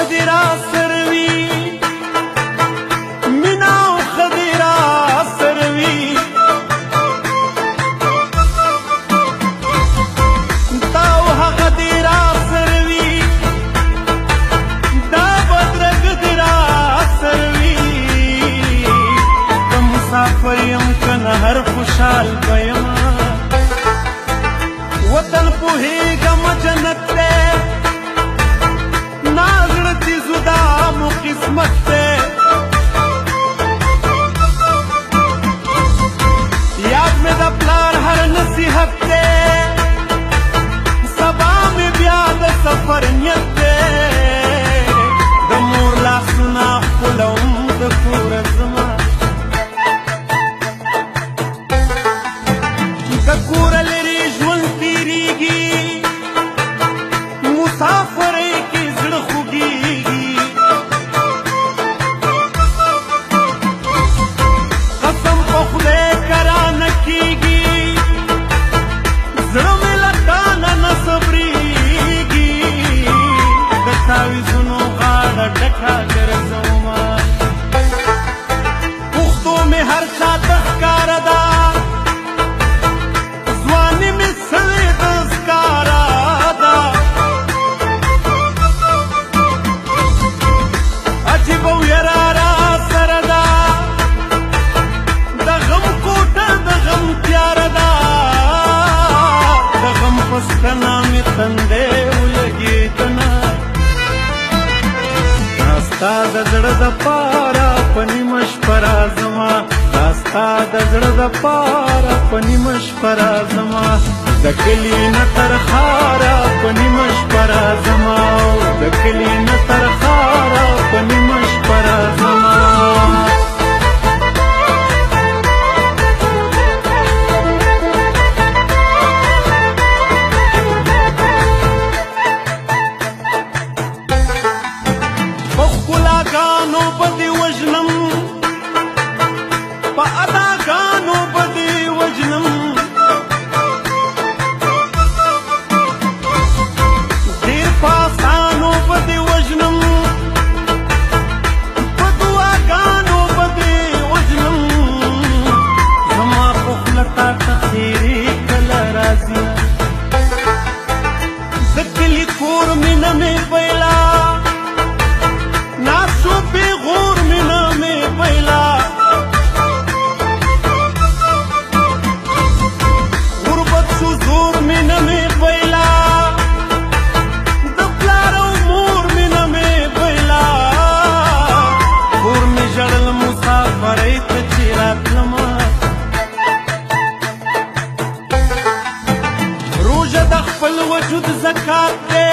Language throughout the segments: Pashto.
خدي را سروي مینا او خدي را سروي دا او هغه دي را سروي دا بدرګ دي را سروي د مسافر يم کنه هر خوشحال بیم وطن پوهیږم جنت دی نازړه زدا مو قسمت دی یاد مې د پلار هر نصیحت دی سبا مې بیا د سفر نیت دی د مور لاسونه ښکلوم د کوره زما د کوره لرې ژوند تېرېږي مسافرۍ کې زړه خوږېږي قسم په خدای کرانه کېږي زړه مې له تانه نه صبرېږي د تعویذونو غاړه ډکه ګرځومه پښتو مې هر چا ته ښکاره ده ځواني مې سوې د ښکاره ده عجیبه ویره را سره ده د غم کوټه د غم تیاره ده د غم په ستنه مې تندی ولګېدنه دا ستا د زړه دپاره په نیمه شپه راځمه دا ستا د زړه دپاره په نیمه شپه راځمه د کلي نه تر ښاره په نیمه شپه راځمه د کلي نه تر ښاره په نیمه شپه راځمه په ښکلاګانو به دې وژنم په اداګانو به دې وژنم ډېر په اسانو به دې وژنم په دعاګانو به دې وژنم زما په خوله تا ته خیرې کله راځي د کلي کور مینه مې پیلا ناسو پیغور مینه مې پیلا غربت شو زور مینه مې پیلا د پلار او مور مینه مې پیلا کور مې ژړل مسافرۍ ته چې راتلمه روژه د خپل وجود زکات دی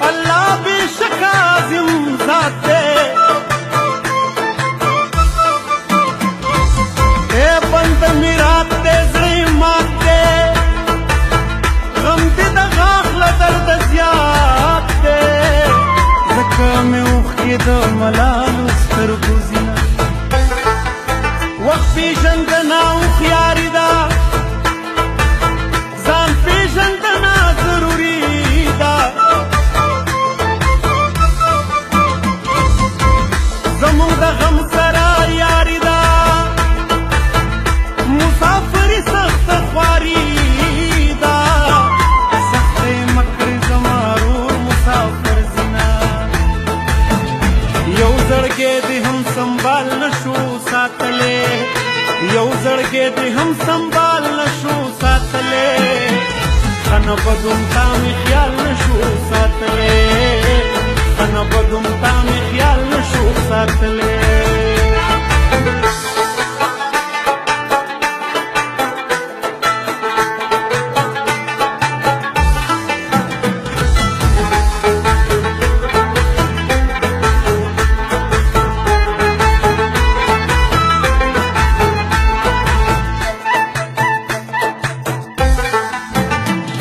الله بېشک عظیم ذات دی ای بنده مې رات دی زړه یې مات دی غم دې د غاښ له درده زیات دی ځکه مې اوښکې د ملالو سترګو ځینه وخت پېژندنه هوښیاري ده ځان پېژندنه ضروري ده زموږ د غم سره یاري ده مسافري سخته خواري ده سختۍ مکرې زما رور مسافر زینه یو زړګی دې هم سنبال نشو ساتلی یو زړګی دې هم سنبال نشو ساتلی خنه بدوم تا مې خیال نشو ساتلی خنه بدوم تا مې خیال نشو ساتلی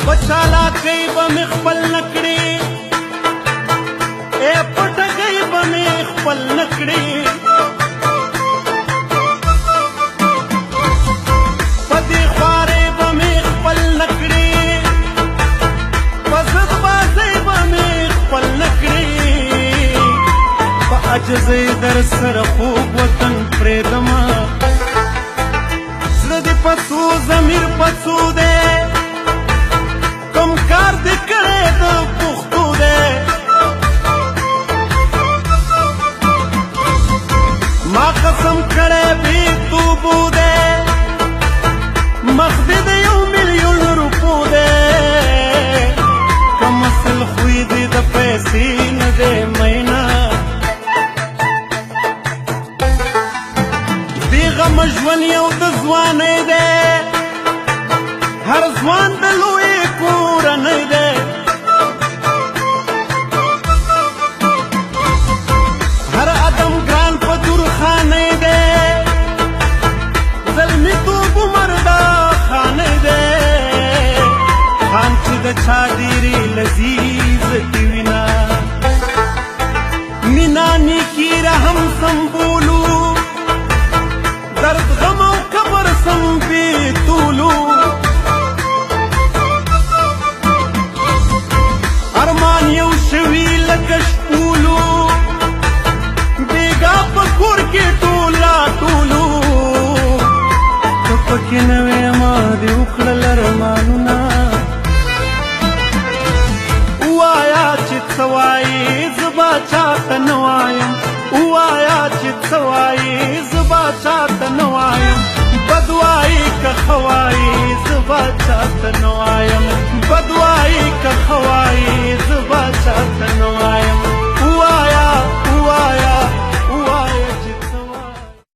په چالاکۍ به مې خپل نه کړې عاجزۍ در سره خوږ وطن پرېږدمه زړه دې په څو ضمیر په څو دی کوم کار دې کړی د پښتو دی ما قسم کړی بې توبو دی مخ دې د 1,000,000 روپو دی کم اصل خوی دې د پیسې نه دی مینا بې غمه ژوند یو د ځوانۍ دی هر ځوان د لویې کورنۍ دی هر ادم ګران په درخانۍ دی زلمیتوب عمر دا خانۍ دی خان چې د چا ډېرې لذیذ کې وینا مینا نیکي رحم سمبولو درد غم او قبر سم بیتولو ارمان یو شوي لکه شپولو بیګا په کور کې ټولا ټولو ته پکې نه وې ما دې وکړل ارمانونه ووایا چې څه وایې زه به چاته نه وایم ووایا چې څه وایې زه به چاته